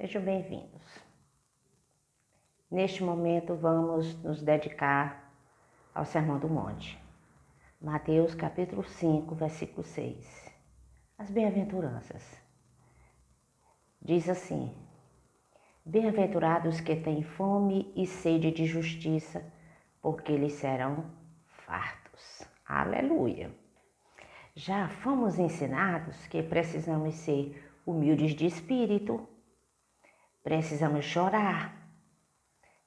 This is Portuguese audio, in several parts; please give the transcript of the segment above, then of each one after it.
Sejam bem-vindos. Neste momento vamos nos dedicar ao Sermão do Monte. Mateus capítulo 5, versículo 6. As bem-aventuranças. Diz assim: Bem-aventurados que têm fome e sede de justiça, porque eles serão fartos. Aleluia! Já fomos ensinados que precisamos ser humildes de espírito, precisamos chorar,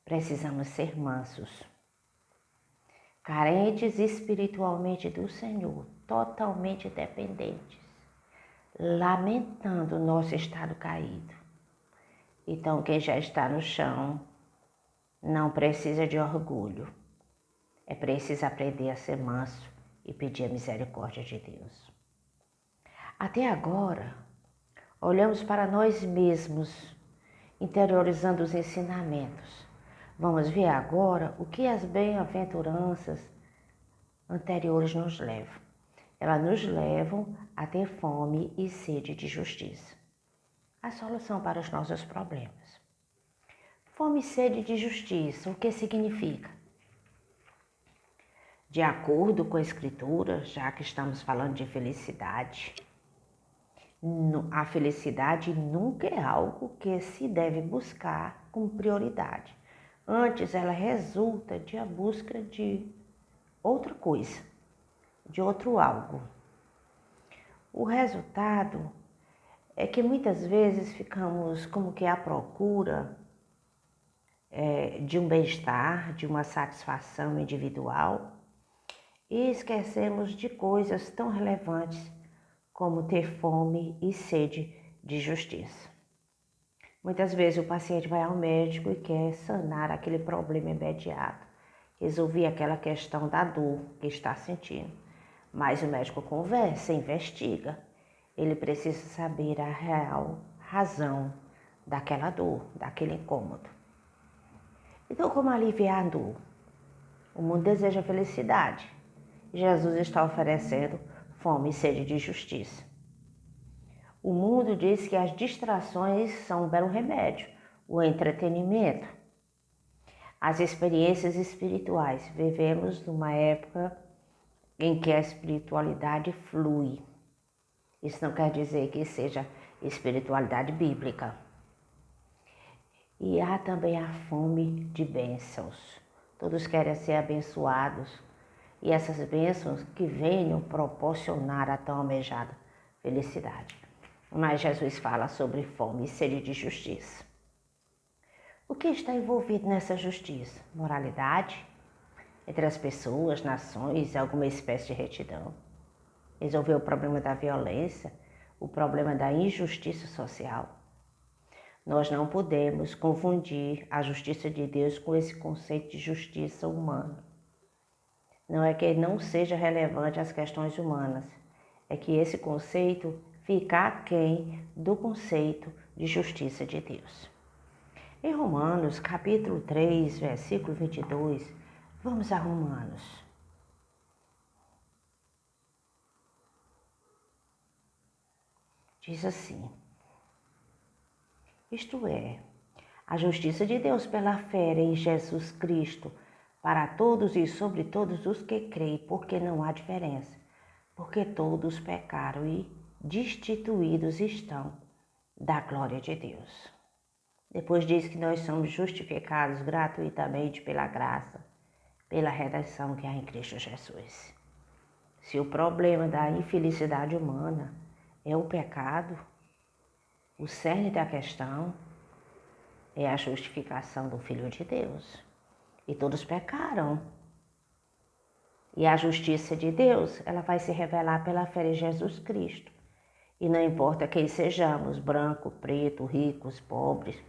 precisamos ser mansos, carentes espiritualmente do Senhor, totalmente dependentes, lamentando o nosso estado caído. Então, quem já está no chão não precisa de orgulho, é preciso aprender a ser manso e pedir a misericórdia de Deus. Até agora, olhamos para nós mesmos, interiorizando os ensinamentos. Vamos ver agora o que as bem-aventuranças anteriores nos levam. Elas nos levam a ter fome e sede de justiça. A solução para os nossos problemas. Fome e sede de justiça, o que significa? De acordo com a Escritura, já que estamos falando de felicidade, a felicidade nunca é algo que se deve buscar com prioridade. Antes, ela resulta de a busca de outra coisa, de outro algo. O resultado é que muitas vezes ficamos como que à procura de um bem-estar, de uma satisfação individual e esquecemos de coisas tão relevantes como ter fome e sede de justiça. Muitas vezes o paciente vai ao médico e quer sanar aquele problema imediato, resolver aquela questão da dor que está sentindo. Mas o médico conversa, investiga. Ele precisa saber a real razão daquela dor, daquele incômodo. Então, como aliviar a dor? O mundo deseja felicidade. Jesus está oferecendo fome e sede de justiça. O mundo diz que as distrações são um belo remédio, o entretenimento, as experiências espirituais. Vivemos numa época em que a espiritualidade flui. Isso não quer dizer que seja espiritualidade bíblica. E há também a fome de bênçãos. Todos querem ser abençoados e essas bênçãos que venham proporcionar a tão almejada felicidade. Mas Jesus fala sobre fome e sede de justiça. O que está envolvido nessa justiça? Moralidade entre as pessoas, nações, alguma espécie de retidão. Resolver o problema da violência, o problema da injustiça social. Nós não podemos confundir a justiça de Deus com esse conceito de justiça humana. Não é que não seja relevante às questões humanas, é que esse conceito fica aquém do conceito de justiça de Deus. Em Romanos, capítulo 3, versículo 22, vamos a Romanos. Diz assim: isto é, a justiça de Deus pela fé em Jesus Cristo para todos e sobre todos os que creem, porque não há diferença, porque todos pecaram e destituídos estão da glória de Deus. Depois diz que nós somos justificados gratuitamente pela graça, pela redenção que há em Cristo Jesus. Se o problema da infelicidade humana é o pecado, o cerne da questão é a justificação do Filho de Deus. E todos pecaram. E a justiça de Deus, ela vai se revelar pela fé em Jesus Cristo. E não importa quem sejamos, branco, preto, ricos, pobres,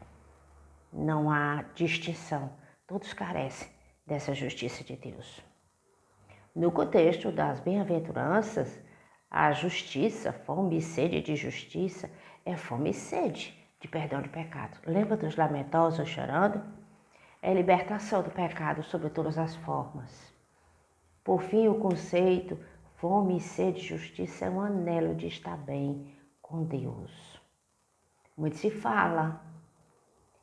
não há distinção. Todos carecem dessa justiça de Deus. No contexto das bem-aventuranças, a justiça, fome e sede de justiça, é fome e sede de perdão de pecado. Lembra dos lamentosos chorando? É libertação do pecado sob todas as formas. Por fim, o conceito fome e sede de justiça é um anelo de estar bem com Deus. Muito se fala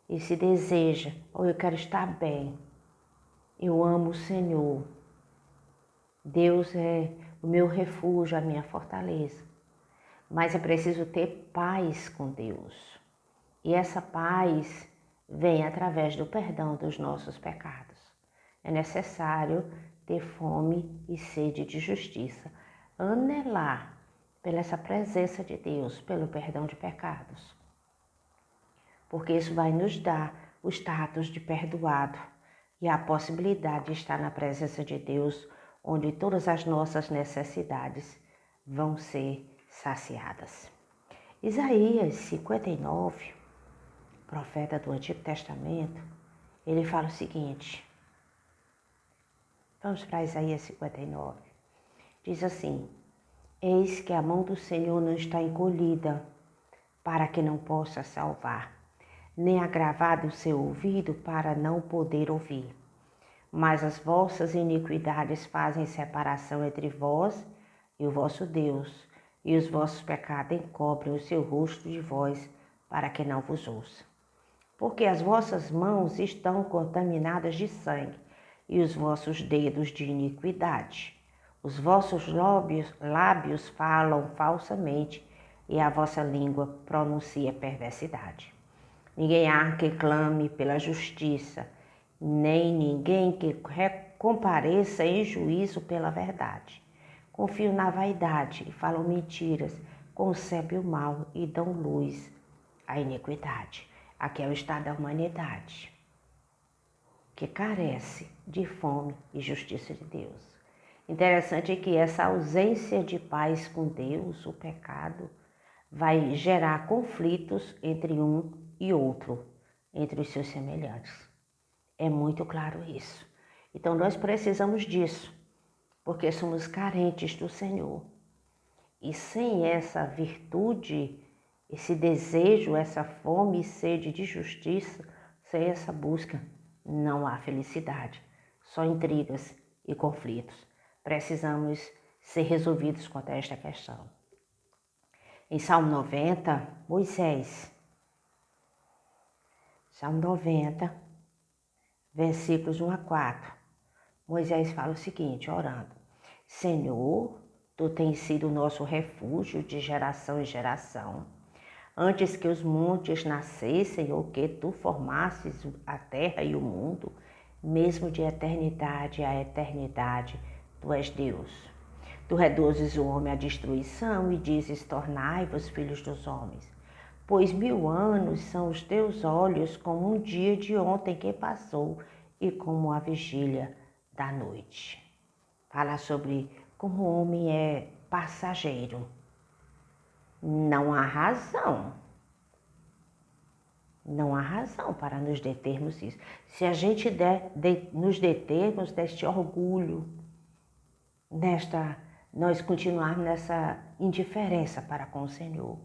esse desejo, eu quero estar bem, eu amo o Senhor, Deus é o meu refúgio, a minha fortaleza, mas é preciso ter paz com Deus. E essa paz vem através do perdão dos nossos pecados. É necessário ter fome e sede de justiça, anelar pela essa presença de Deus, pelo perdão de pecados. Porque isso vai nos dar o status de perdoado e a possibilidade de estar na presença de Deus, onde todas as nossas necessidades vão ser saciadas. Isaías 59, profeta do Antigo Testamento, ele fala o seguinte, vamos para Isaías 59, diz assim, eis que a mão do Senhor não está encolhida, para que não possa salvar, nem agravado o seu ouvido para não poder ouvir. Mas as vossas iniquidades fazem separação entre vós e o vosso Deus, e os vossos pecados encobrem o seu rosto de vós, para que não vos ouça. Porque as vossas mãos estão contaminadas de sangue, e os vossos dedos de iniquidade. Os vossos lábios falam falsamente, e a vossa língua pronuncia perversidade. Ninguém há que clame pela justiça, nem ninguém que compareça em juízo pela verdade. Confiam na vaidade e falam mentiras, concebem o mal e dão luz à iniquidade. Aqui é o estado da humanidade, que carece de fome e justiça de Deus. Interessante é que essa ausência de paz com Deus, o pecado, vai gerar conflitos entre um e outro, entre os seus semelhantes. É muito claro isso. Então nós precisamos disso, porque somos carentes do Senhor. E sem essa virtude, esse desejo, essa fome e sede de justiça, sem essa busca, não há felicidade, só intrigas e conflitos. Precisamos ser resolvidos quanto a esta questão. Em Salmo 90, Salmo 90, versículos 1 a 4, Moisés fala o seguinte, orando, Senhor, Tu tens sido o nosso refúgio de geração em geração, antes que os montes nascessem ou que Tu formasses a terra e o mundo, mesmo de eternidade a eternidade, Tu és Deus. Tu reduzes o homem à destruição e dizes, tornai-vos filhos dos homens. Pois 1000 anos são os teus olhos como um dia de ontem que passou e como a vigília da noite. Fala sobre como o homem é passageiro. Não há razão. Não há razão para nos determos isso. Se a gente nos determos deste orgulho, nós continuarmos nessa indiferença para com o Senhor.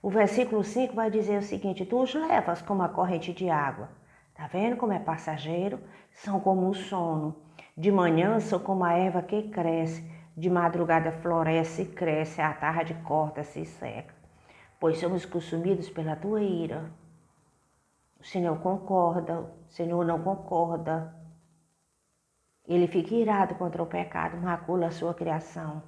O versículo 5 vai dizer o seguinte, tu os levas como a corrente de água. Tá vendo como é passageiro? São como um sono. De manhã são como a erva que cresce, de madrugada floresce e cresce, à tarde corta-se e seca. Pois somos consumidos pela tua ira. O Senhor não concorda. Ele fica irado contra o pecado, macula a sua criação.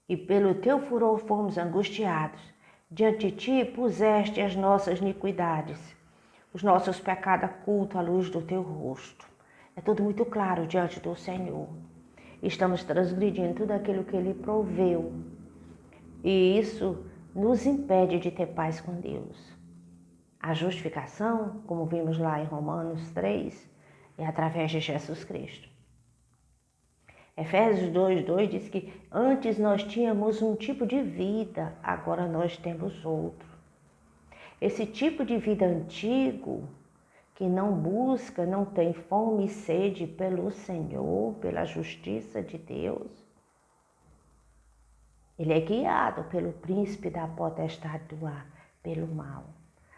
E pelo teu furor fomos angustiados. Diante de ti puseste as nossas iniquidades, os nossos pecados ocultos à luz do teu rosto. É tudo muito claro diante do Senhor. Estamos transgredindo tudo aquilo que Ele proveu. E isso nos impede de ter paz com Deus. A justificação, como vimos lá em Romanos 3, é através de Jesus Cristo. Efésios 2:2 diz que antes nós tínhamos um tipo de vida, agora nós temos outro. Esse tipo de vida antigo, que não busca, não tem fome e sede pelo Senhor, pela justiça de Deus, ele é guiado pelo príncipe da potestade do ar, pelo mal.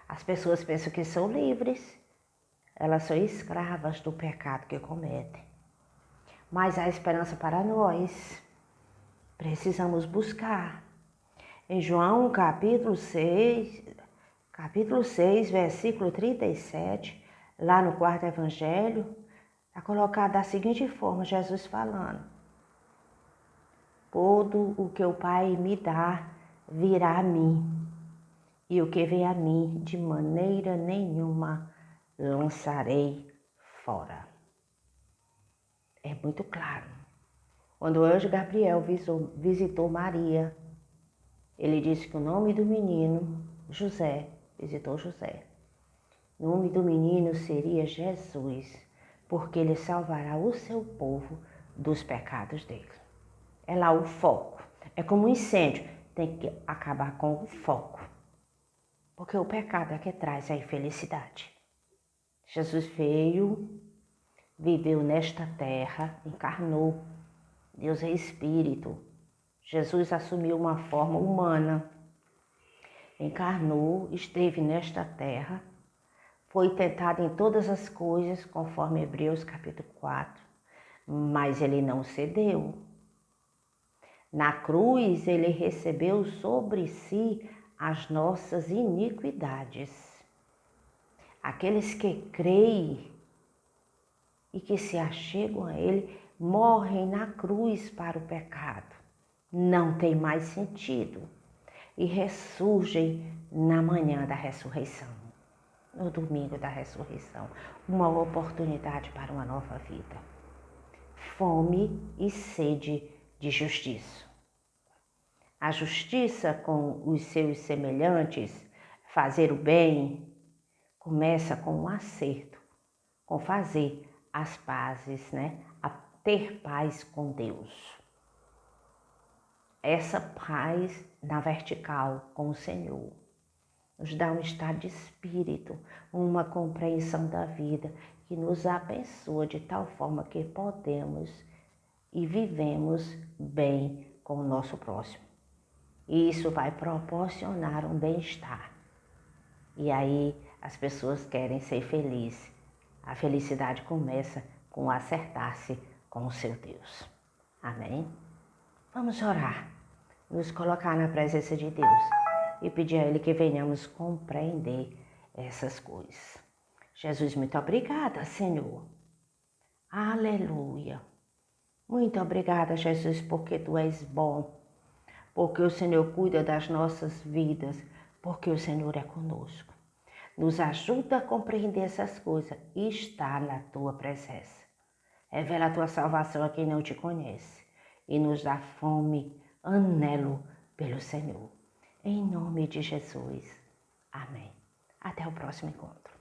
As pessoas pensam que são livres, elas são escravas do pecado que cometem. Mas há esperança para nós. Precisamos buscar. Em João capítulo 6, capítulo 6, versículo 37, lá no quarto evangelho, está colocado da seguinte forma, Jesus falando: todo o que o Pai me dá virá a mim, e o que vem a mim de maneira nenhuma lançarei fora. É muito claro. Quando o anjo Gabriel visitou Maria, ele disse que o nome do menino, José, visitou José. O nome do menino seria Jesus, porque ele salvará o seu povo dos pecados dele. É lá o foco. É como um incêndio, tem que acabar com o foco. Porque o pecado é que traz a infelicidade. Jesus veio, viveu nesta terra, encarnou. Deus é Espírito. Jesus assumiu uma forma humana, encarnou, esteve nesta terra, foi tentado em todas as coisas, conforme Hebreus capítulo 4, mas ele não cedeu. Na cruz, ele recebeu sobre si as nossas iniquidades. Aqueles que creem e que se achegam a ele morrem na cruz para o pecado. Não tem mais sentido. E ressurgem na manhã da ressurreição, no domingo da ressurreição. Uma oportunidade para uma nova vida. Fome e sede de justiça. A justiça com os seus semelhantes, fazer o bem, começa com um acerto, com fazer as pazes, a ter paz com Deus. Essa paz na vertical com o Senhor nos dá um estado de espírito, uma compreensão da vida que nos abençoa de tal forma que podemos e vivemos bem com o nosso próximo. E isso vai proporcionar um bem-estar. E aí as pessoas querem ser felizes. A felicidade começa com acertar-se com o seu Deus. Amém? Vamos orar, nos colocar na presença de Deus e pedir a Ele que venhamos compreender essas coisas. Jesus, muito obrigada, Senhor. Aleluia. Muito obrigada, Jesus, porque Tu és bom, porque o Senhor cuida das nossas vidas, porque o Senhor é conosco. Nos ajuda a compreender essas coisas e estar na Tua presença. Revela a Tua salvação a quem não Te conhece e nos dá fome, anelo pelo Senhor. Em nome de Jesus. Amém. Até o próximo encontro.